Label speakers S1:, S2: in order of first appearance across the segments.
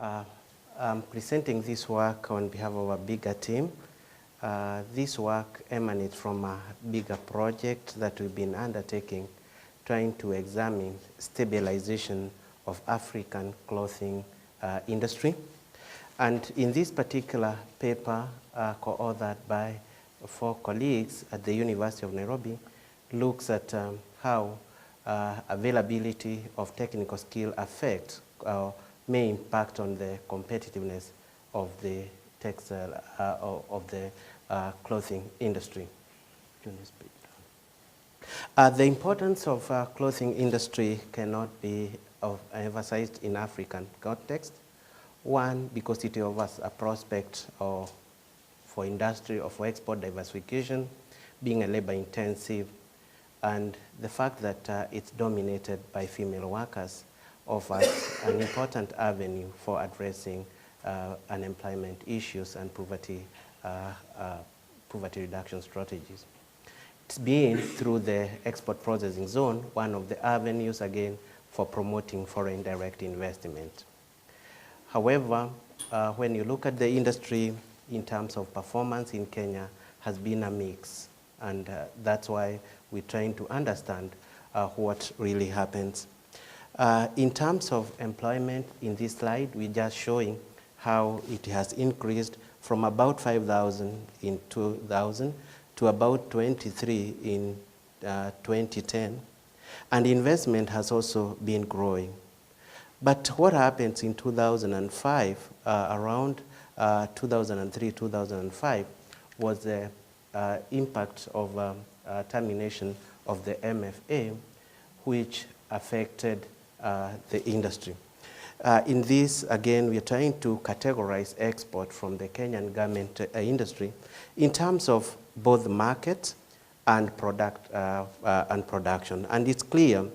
S1: I'm presenting this work on behalf of a bigger team. This work emanates from a bigger project that we've been undertaking, trying to examine stabilization of African clothing industry. And in this particular paper, co-authored by 4 colleagues at the University of Nairobi, looks at how availability of technical skill affects may impact on the competitiveness of the textile of the clothing industry. The importance of clothing industry cannot be emphasized in African context. One, because it offers a prospect for industry or for export diversification, being a labor-intensive, and the fact that it's dominated by female workers offers an important avenue for addressing unemployment issues and poverty reduction strategies. It's been through the export processing zone, one of the avenues again for promoting foreign direct investment. However, when you look at the industry in terms of performance in Kenya, has been a mix, and that's why we're trying to understand what really happens. In terms of employment, in this slide, we're just showing how it has increased from about 5,000 in 2000 to about 23 in 2010. And investment has also been growing. But what happens in 2005, around 2003, 2005, was the impact of termination of the MFA, which affected the industry. In this, again, we're trying to categorize export from the Kenyan garment industry in terms of both market and product and production. And it's clear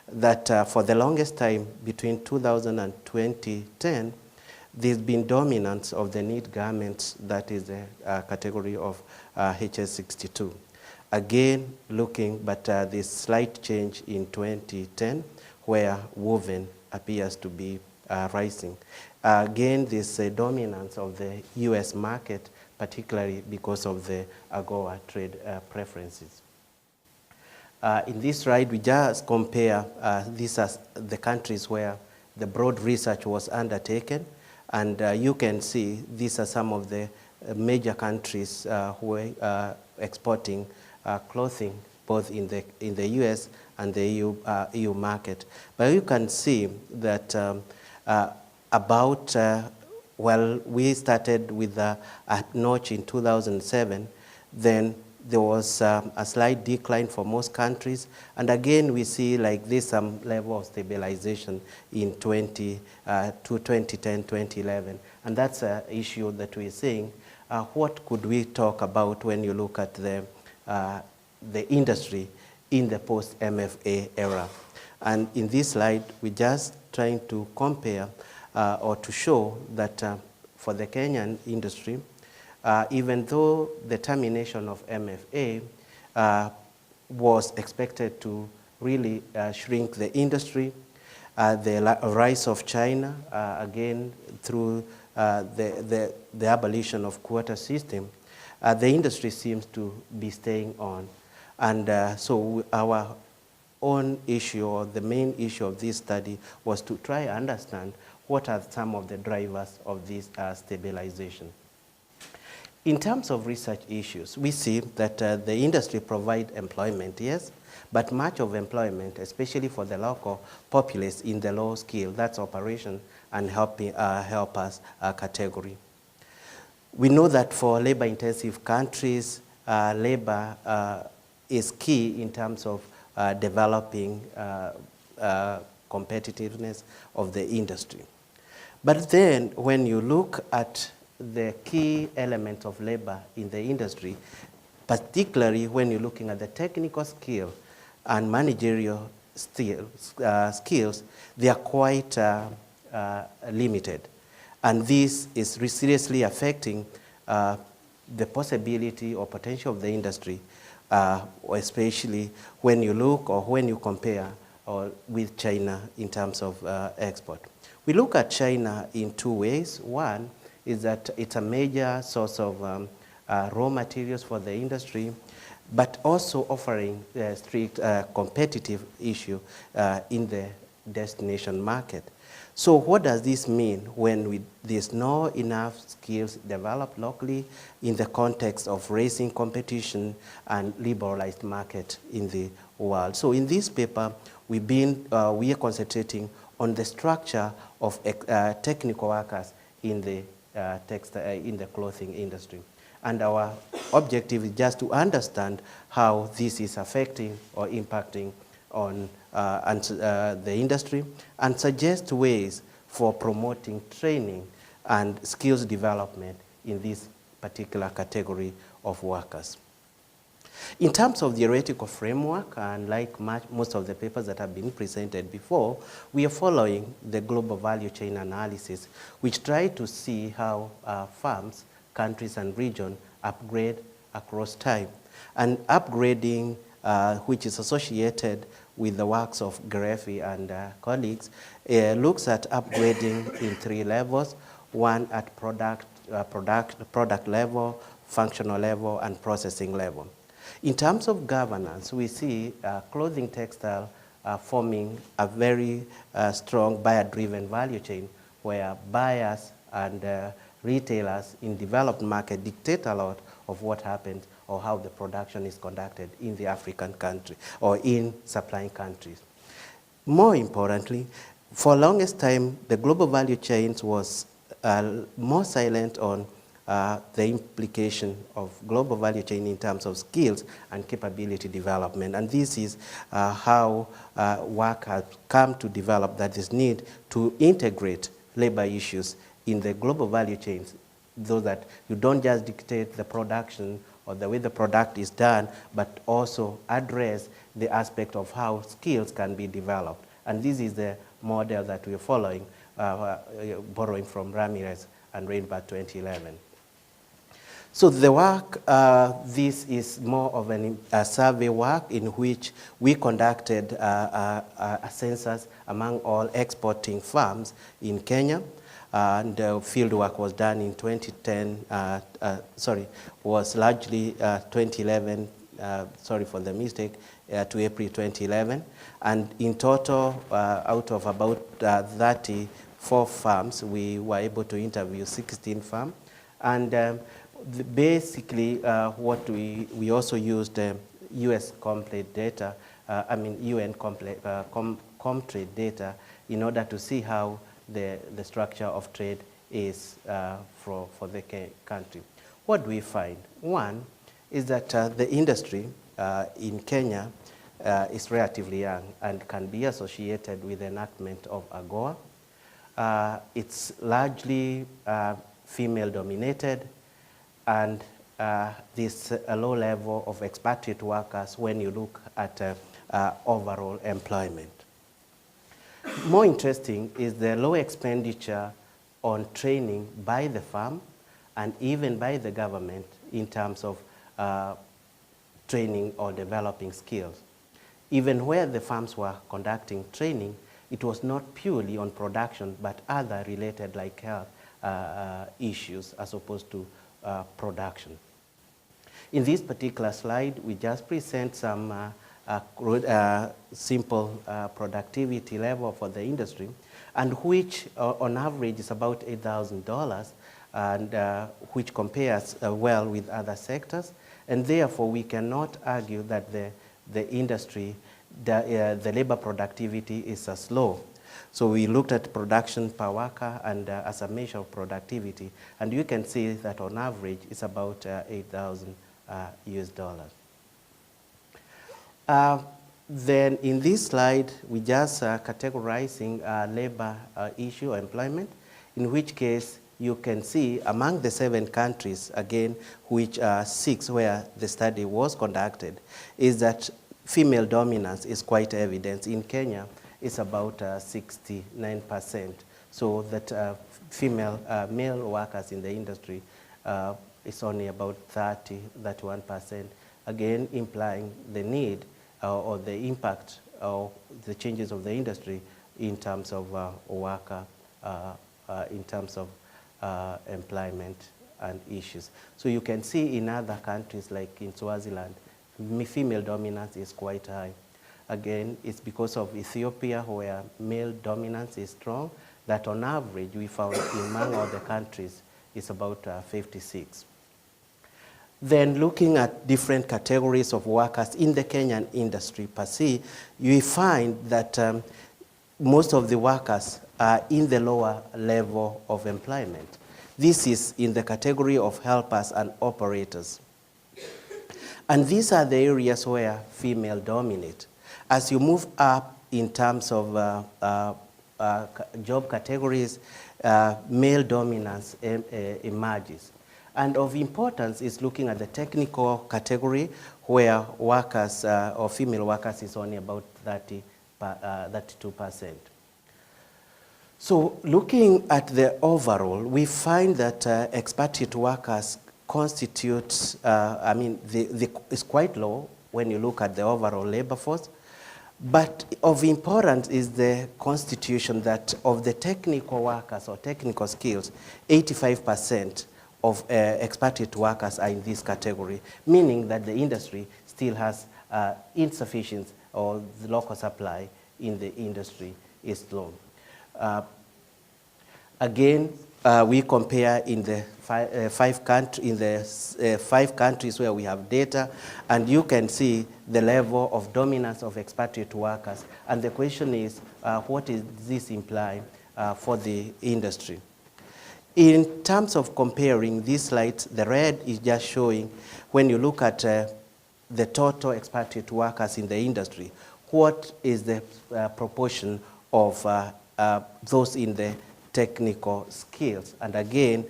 S1: that for the longest time, between 2000 and 2010, there's been dominance of the knit garments, that is the category of HS62. Again, looking, but this slight change in 2010, where woven appears to be rising. Again, this dominance of the US market, particularly because of the AGOA trade preferences. In this slide, we just compare these as the countries where the broad research was undertaken, and you can see these are some of the major countries who are exporting clothing, both in the US and the EU market. But you can see that well, we started with a notch in 2007, then there was a slight decline for most countries, and again we see like this some level of stabilization in 2010, 2011, and that's an issue that we're seeing. What could we talk about when you look at the industry in the post-MFA era? And in this slide, we're just trying to compare or to show that for the Kenyan industry, even though the termination of MFA was expected to really shrink the industry, the rise of China, again through the abolition of quota system, the industry seems to be staying on. And so our own issue, or the main issue of this study, was to try and understand what are some of the drivers of this stabilization. In terms of research issues, we see that the industry provides employment, yes, but much of employment, especially for the local populace in the low skill, that's operation and helpers category. We know that for labor-intensive countries, labor is key in terms of developing competitiveness of the industry. But then when you look at the key element of labor in the industry, particularly when you're looking at the technical skill and managerial skills, they are quite limited. And this is seriously affecting the possibility or potential of the industry, especially when you look or when you compare or with China in terms of export. We look at China in two ways. One is that it's a major source of raw materials for the industry, but also offering a strict competitive issue in the destination market. So what does this mean when there's no enough skills developed locally in the context of raising competition and liberalized market in the world? So in this paper, we are concentrating on the structure of technical workers in the in the clothing industry. And our objective is just to understand how this is affecting or impacting on the industry and suggest ways for promoting training and skills development in this particular category of workers. In terms of theoretical framework, and like most of the papers that have been presented before, we are following the global value chain analysis, which try to see how firms, countries, and regions upgrade across time. And upgrading, which is associated with the works of Grefi and colleagues, looks at upgrading in three levels: one at product level, functional level, and processing level. In terms of governance, we see clothing textile forming a very strong buyer-driven value chain where buyers and retailers in developed market dictate a lot of what happens or how the production is conducted in the African country or in supplying countries. More importantly, for longest time, the global value chains was more silent on the implication of global value chain in terms of skills and capability development. And this is how work has come to develop, that is need to integrate labor issues in the global value chains, so that you don't just dictate the production or the way the product is done, but also address the aspect of how skills can be developed. And this is the model that we're following, borrowing from Ramirez and Reinberg 2011. So the work, this is more of a survey work in which we conducted a census among all exporting firms in Kenya. And field work was done in 2010, was largely 2011, sorry for the mistake, to April 2011. And in total, out of about 34 firms, we were able to interview 16 firms. And basically, what we also used US complete data, UN Comtrade data in order to see how the structure of trade is for the country. What do we find? One is that the industry in Kenya is relatively young and can be associated with the enactment of AGOA. It's largely female dominated, and there's a low level of expatriate workers when you look at overall employment. More interesting is the low expenditure on training by the firm and even by the government in terms of training or developing skills. Even where the firms were conducting training, it was not purely on production, but other related like health issues as opposed to production. In this particular slide, we just present some simple productivity level for the industry, and which on average is about $8,000, and which compares well with other sectors. And therefore, we cannot argue that the industry, the labor productivity is as low. So we looked at production per worker and as a measure of productivity, and you can see that on average it's about 8,000 US dollars. Then in this slide, we just categorizing labor issue or employment, in which case you can see among the 7 countries, again, which are 6 where the study was conducted, is that female dominance is quite evident. In Kenya, it's about 69%. So that male workers in the industry is only about 31%, again implying the need or the impact or the changes of the industry in terms of worker, in terms of employment and issues. So you can see in other countries like in Swaziland, female dominance is quite high. Again, it's because of Ethiopia where male dominance is strong, that on average we found among all the countries is about 56. Then looking at different categories of workers in the Kenyan industry per se, you find that most of the workers are in the lower level of employment. This is in the category of helpers and operators. And these are the areas where female dominate. As you move up in terms of job categories, male dominance emerges. And of importance is looking at the technical category where workers or female workers is only about 32%. So looking at the overall, we find that expatriate workers constitute, it's quite low when you look at the overall labor force. But of importance is the constitution that of the technical workers or technical skills, 85% of expatriate workers are in this category, meaning that the industry still has insufficient or the local supply in the industry is low. Again, we compare in the five countries where we have data, and you can see the level of dominance of expatriate workers. And the question is, what does this imply for the industry? In terms of comparing these slides, the red is just showing when you look at the total expatriate workers in the industry, what is the proportion of those in the technical skills. And again,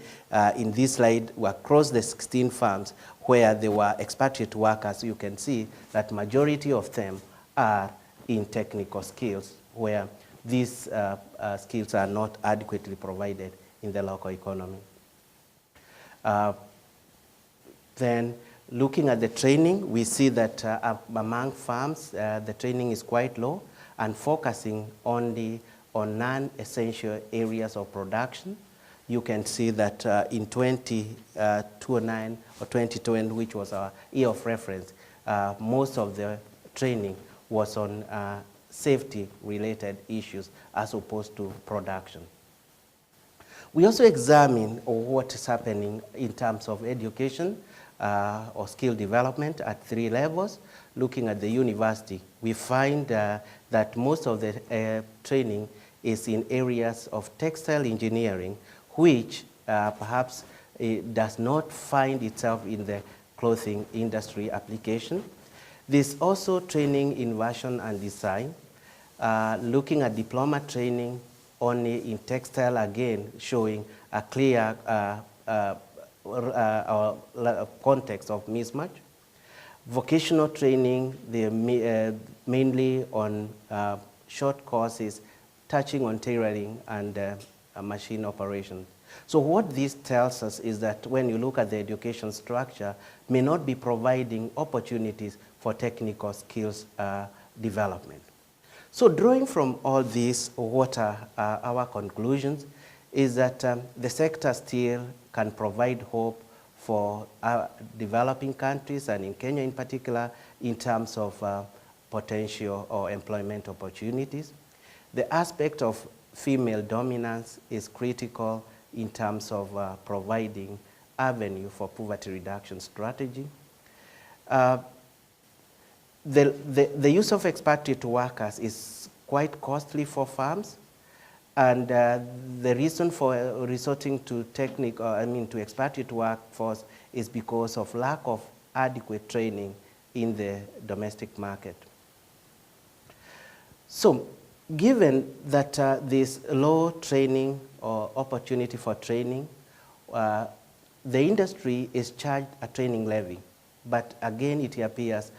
S1: in this slide, we across the 16 firms where there were expatriate workers, you can see that majority of them are in technical skills where these skills are not adequately provided in the local economy. Then looking at the training, we see that among firms, the training is quite low and focusing only on non-essential areas of production. You can see that in 2009 or 2020, which was our year of reference, most of the training was on safety-related issues as opposed to production. We also examine what is happening in terms of education or skill development at 3 levels. Looking at the university, we find that most of the training is in areas of textile engineering, which perhaps does not find itself in the clothing industry application. There's also training in fashion and design. Looking at diploma training only in textile, again, showing a clear context of mismatch. Vocational training, mainly on short courses, touching on tailoring and machine operation. So what this tells us is that when you look at the education structure, may not be providing opportunities for technical skills development. So drawing from all this, what are our conclusions is that the sector still can provide hope for developing countries, and in Kenya in particular, in terms of potential or employment opportunities. The aspect of female dominance is critical in terms of providing avenue for poverty reduction strategy. The use of expatriate workers is quite costly for firms, and the reason for resorting to to expatriate workforce is because of lack of adequate training in the domestic market. So, given that this low training or opportunity for training, the industry is charged a training levy. But again, it appears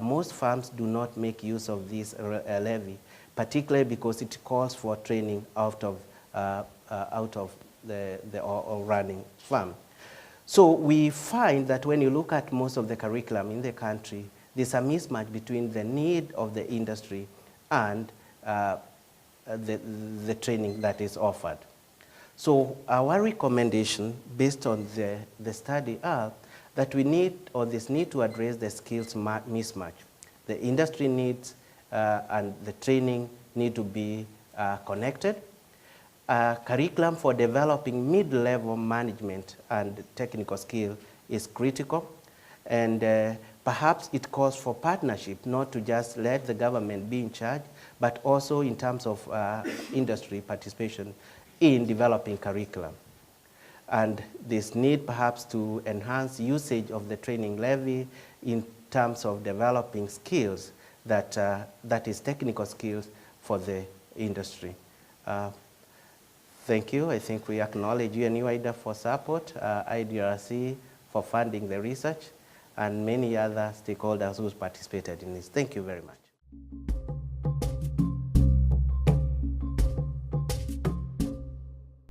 S1: most firms do not make use of this levy, particularly because it calls for training out of the running firm. So we find that when you look at most of the curriculum in the country, there's a mismatch between the need of the industry and the training that is offered. So our recommendation based on the study are that we need, or this need to address the skills mismatch. The industry needs and the training need to be connected. Curriculum for developing mid-level management and technical skill is critical, and perhaps it calls for partnership, not to just let the government be in charge, but also in terms of industry participation in developing curriculum. And this need perhaps to enhance usage of the training levy in terms of developing skills that is technical skills for the industry. Thank you. I think we acknowledge UNU-WIDER for support, IDRC for funding the research, and many other stakeholders who participated in this. Thank you very much.